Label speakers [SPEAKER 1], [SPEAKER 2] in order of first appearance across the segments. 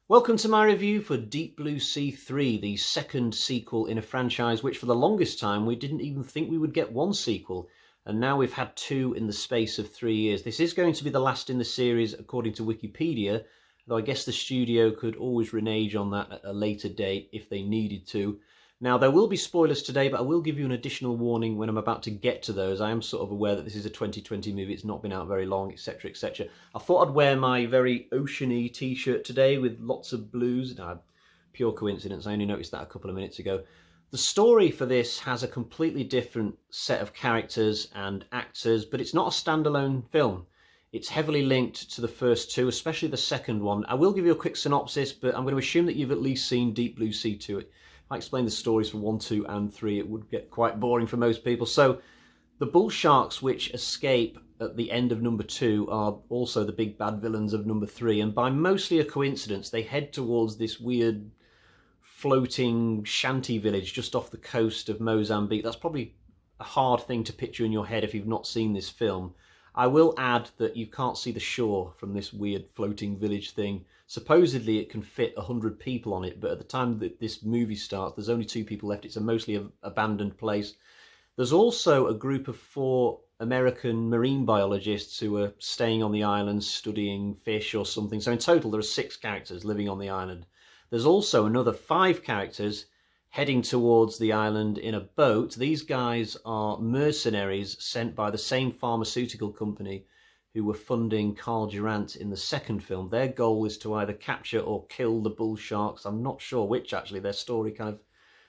[SPEAKER 1] Welcome to my review for Deep Blue Sea 3, the second sequel in a franchise which for the longest time we didn't even think we would get one sequel, and now we've had two in the space of 3 years. This is going to be the last in the series according to Wikipedia, though I guess the studio could always renege on that at a later date if they needed to. Now, there will be spoilers today, but I will give you an additional warning when I'm about to get to those. I am sort of aware that this is a 2020 movie, it's not been out very long, etc, etc. I thought I'd wear my very oceany t-shirt today with lots of blues. No, pure coincidence, I only noticed that a couple of minutes ago. The story for this has a completely different set of characters and actors, but it's not a standalone film. It's heavily linked to the first two, especially the second one. I will give you a quick synopsis, but I'm going to assume that you've at least seen Deep Blue Sea 2. If I explain the stories for 1, 2 and 3, it would get quite boring for most people. So the bull sharks which escape at the end of number 2 are also the big bad villains of number 3, and by mostly a coincidence they head towards this weird floating shanty village just off the coast of Mozambique. That's probably a hard thing to picture in your head if you've not seen this film. I will add that you can't see the shore from this weird floating village thing. Supposedly it can fit 100 people on it, but at the time that this movie starts, there's only 2 people left. It's a mostly abandoned place. There's also a group of 4 American marine biologists who are staying on the island studying fish or something. So in total, there are 6 characters living on the island. There's also another 5 characters heading towards the island in a boat. These guys are mercenaries sent by the same pharmaceutical company who were funding Carl Durant in the second film. Their goal is to either capture or kill the bull sharks. I'm not sure which, actually. Their story kind of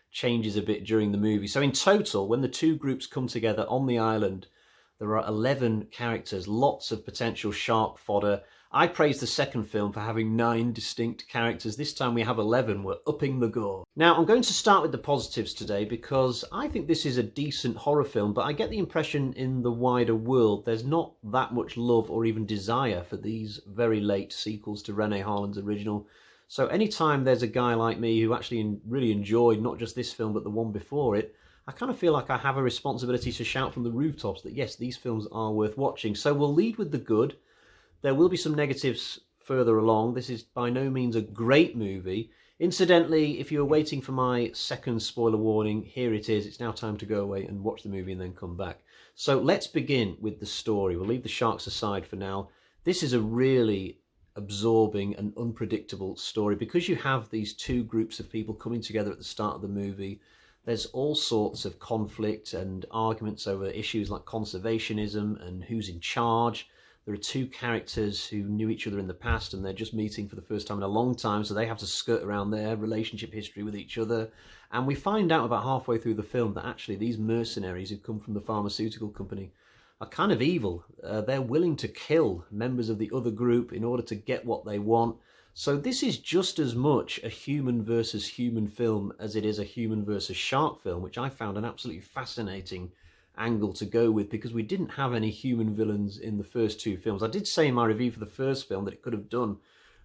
[SPEAKER 1] changes a bit during the movie. So in total, when the 2 groups come together on the island, there are 11 characters, lots of potential shark fodder. I praise the second film for having 9 distinct characters. This time we have 11. We're upping the gore. Now, I'm going to start with the positives today because I think this is a decent horror film, but I get the impression in the wider world there's not that much love or even desire for these very late sequels to Renée Harlin's original. So anytime there's a guy like me who actually really enjoyed not just this film but the one before it, I kind of feel like I have a responsibility to shout from the rooftops that yes, these films are worth watching. So we'll lead with the good. There will be some negatives further along. This is by no means a great movie. Incidentally, if you were waiting for my second spoiler warning, here it is. It's now time to go away and watch the movie and then come back. So let's begin with the story. We'll leave the sharks aside for now. This is a really absorbing and unpredictable story because you have these 2 groups of people coming together at the start of the movie. There's all sorts of conflict and arguments over issues like conservationism and who's in charge. There are 2 characters who knew each other in the past and they're just meeting for the first time in a long time, so they have to skirt around their relationship history with each other. And we find out about halfway through the film that actually these mercenaries who come from the pharmaceutical company are kind of evil. They're willing to kill members of the other group in order to get what they want. So this is just as much a human versus human film as it is a human versus shark film, which I found an absolutely fascinating angle to go with because we didn't have any human villains in the first 2 films. I did say in my review for the first film that it could have done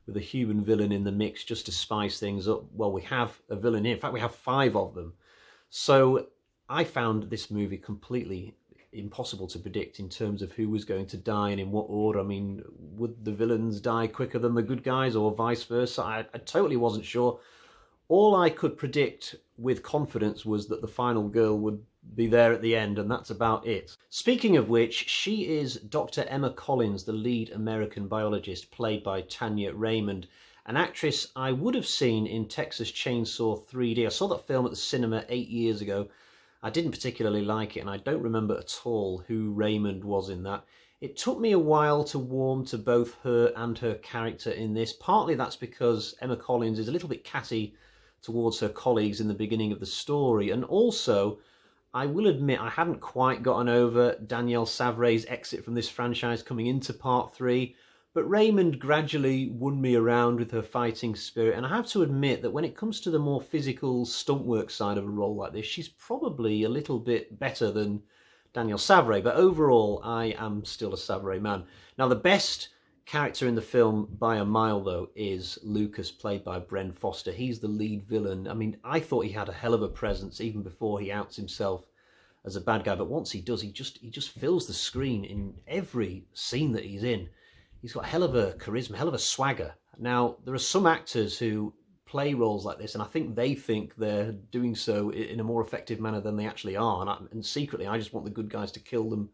[SPEAKER 1] with a human villain in the mix just to spice things up. Well, we have a villain here. In fact, we have 5 of them. So I found this movie completely impossible to predict in terms of who was going to die and in what order. I mean, would the villains die quicker than the good guys or vice versa? I totally wasn't sure. All I could predict with confidence was that the final girl would be there at the end, and that's about it. Speaking of which, she is Dr. Emma Collins, the lead American biologist, played by Tania Raymonde, an actress I would have seen in Texas Chainsaw 3D. I saw that film at the cinema 8 years ago. I didn't particularly like it, and I don't remember at all who Raymonde was in that. It took me a while to warm to both her and her character in this. Partly that's because Emma Collins is a little bit catty towards her colleagues in the beginning of the story, and also I will admit I hadn't quite gotten over Danielle Savre's exit from this franchise coming into part 3, but Raymonde gradually won me around with her fighting spirit, and I have to admit that when it comes to the more physical stunt work side of a role like this, she's probably a little bit better than Danielle Savre, but overall I am still a Savre man. Now, the best character in the film by a mile, though, is Lucas, played by Bren Foster. He's the lead villain. I mean, I thought he had a hell of a presence even before he outs himself as a bad guy, but once he does, he just fills the screen in every scene that he's in. he's got hell of a charisma, hell of a swagger. Now, there are some actors who play roles like this, and I think they think they're doing so in a more effective manner than they actually are. And secretly, I just want the good guys to kill them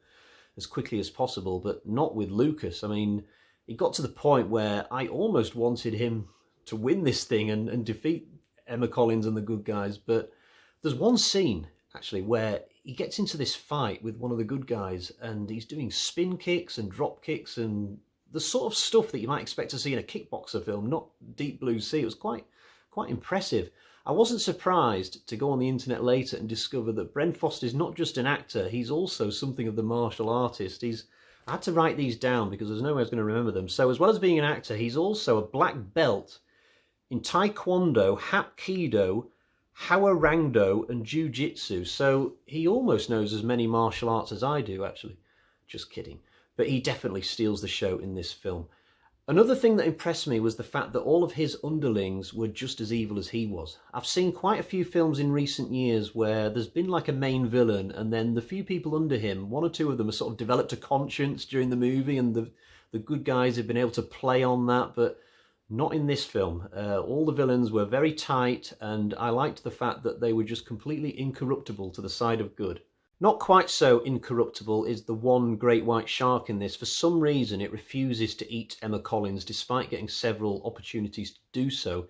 [SPEAKER 1] as quickly as possible, but not with Lucas. I mean, it got to the point where I almost wanted him to win this thing and defeat Emma Collins and the good guys. But there's one scene, actually, where he gets into this fight with one of the good guys, and he's doing spin kicks and drop kicks and the sort of stuff that you might expect to see in a kickboxer film, not Deep Blue Sea. It was quite impressive. I wasn't surprised to go on the internet later and discover that Bren Foster's not just an actor, he's also something of the martial artist. I had to write these down because there's no way I was going to remember them. So as well as being an actor, he's also a black belt in Taekwondo, Hapkido, Hawarangdo and Jiu-Jitsu. So he almost knows as many martial arts as I do, actually. Just kidding. But he definitely steals the show in this film. Another thing that impressed me was the fact that all of his underlings were just as evil as he was. I've seen quite a few films in recent years where there's been like a main villain, and then the few people under him, one or two of them have sort of developed a conscience during the movie, and the good guys have been able to play on that, but not in this film. All the villains were very tight, and I liked the fact that they were just completely incorruptible to the side of good. Not quite so incorruptible is the one great white shark in this. For some reason, it refuses to eat Emma Collins, despite getting several opportunities to do so.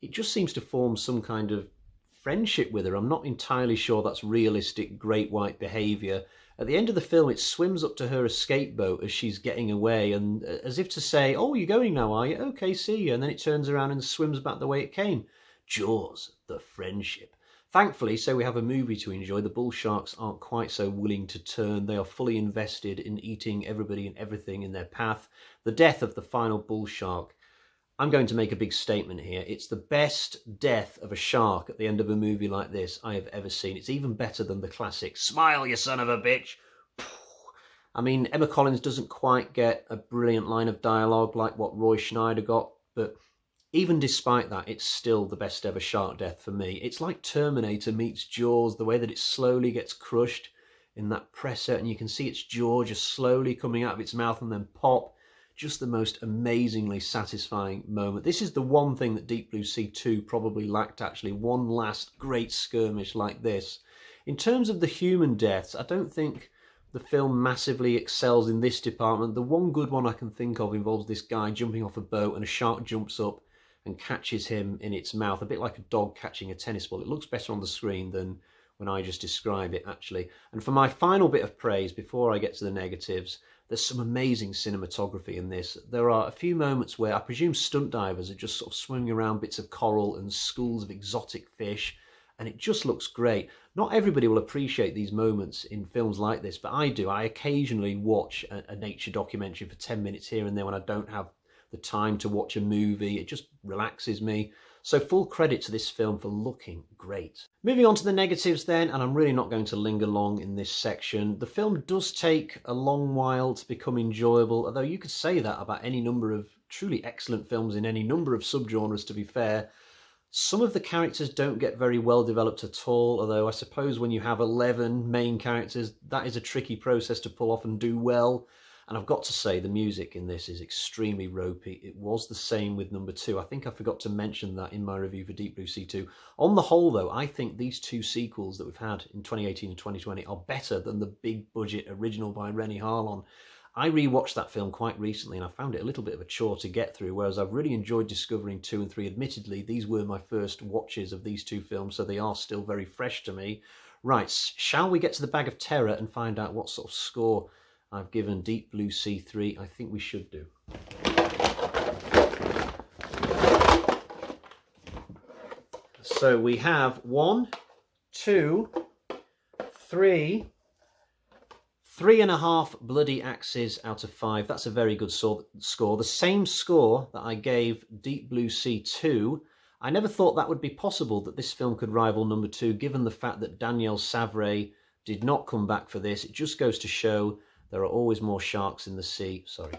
[SPEAKER 1] It just seems to form some kind of friendship with her. I'm not entirely sure that's realistic great white behaviour. At the end of the film, it swims up to her escape boat as she's getting away, and as if to say, "Oh, you're going now, are you? Okay, see you." And then it turns around and swims back the way it came. Jaws, the friendship. Thankfully, so we have a movie to enjoy. The bull sharks aren't quite so willing to turn. They are fully invested in eating everybody and everything in their path. The death of the final bull shark. I'm going to make a big statement here. It's the best death of a shark at the end of a movie like this I have ever seen. It's even better than the classic, "Smile, you son of a bitch." I mean, Emma Collins doesn't quite get a brilliant line of dialogue like what Roy Schneider got, but even despite that, it's still the best ever shark death for me. It's like Terminator meets Jaws, the way that it slowly gets crushed in that presser, and you can see its jaw just slowly coming out of its mouth and then pop. Just the most amazingly satisfying moment. This is the one thing that Deep Blue Sea 2 probably lacked, actually. One last great skirmish like this. In terms of the human deaths, I don't think the film massively excels in this department. The one good one I can think of involves this guy jumping off a boat and a shark jumps up and catches him in its mouth, a bit like a dog catching a tennis ball. It looks better on the screen than when I just describe it, actually. And for my final bit of praise, before I get to the negatives, there's some amazing cinematography in this. There are a few moments where I presume stunt divers are just sort of swimming around bits of coral and schools of exotic fish, and it just looks great. Not everybody will appreciate these moments in films like this, but I do. I occasionally watch a nature documentary for 10 minutes here and there when I don't have the time to watch a movie. It just relaxes me. So full credit to this film for looking great. Moving on to the negatives then, and I'm really not going to linger long in this section. The film does take a long while to become enjoyable, although you could say that about any number of truly excellent films in any number of subgenres, to be fair. Some of the characters don't get very well developed at all, although I suppose when you have 11 main characters, that is a tricky process to pull off and do well. And I've got to say, the music in this is extremely ropey. It was the same with number 2. I think I forgot to mention that in my review for Deep Blue Sea 2. On the whole, though, I think these two sequels that we've had in 2018 and 2020 are better than the big budget original by Rennie Harlon. I rewatched that film quite recently and I found it a little bit of a chore to get through, whereas I've really enjoyed discovering 2 and 3. Admittedly, these were my first watches of these two films, so they are still very fresh to me. Right, shall we get to the bag of terror and find out what sort of score I've given Deep Blue Sea 3? I think we should do. So we have 1, 2, 3, 3.5 bloody axes out of 5. That's a very good score. The same score that I gave Deep Blue Sea 2. I never thought that would be possible, that this film could rival number 2, given the fact that Danielle Savray did not come back for this. It just goes to show there are always more sharks in the sea. Sorry.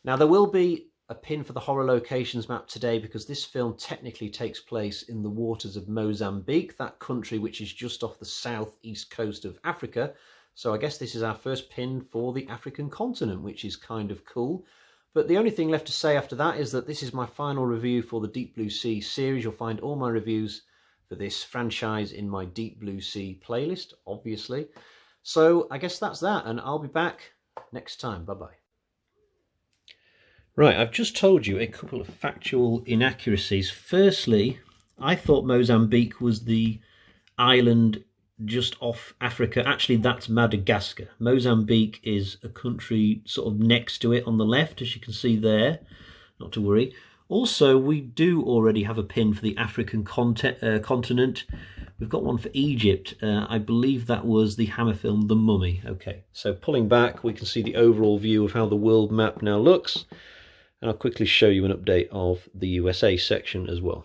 [SPEAKER 1] Now, there will be a pin for the horror locations map today because this film technically takes place in the waters of Mozambique, that country which is just off the southeast coast of Africa. So I guess this is our first pin for the African continent, which is kind of cool. But the only thing left to say after that is that this is my final review for the Deep Blue Sea series. You'll find all my reviews for this franchise in my Deep Blue Sea playlist, obviously. So I guess that's that, and I'll be back next time. Bye-bye. Right, I've just told you a couple of factual inaccuracies. Firstly, I thought Mozambique was the island just off Africa. Actually, that's Madagascar. Mozambique is a country sort of next to it on the left, as you can see there. Not to worry. Also, we do already have a pin for the African continent. We've got one for Egypt. I believe that was the Hammer film, The Mummy. Okay, so pulling back, we can see the overall view of how the world map now looks. And I'll quickly show you an update of the USA section as well.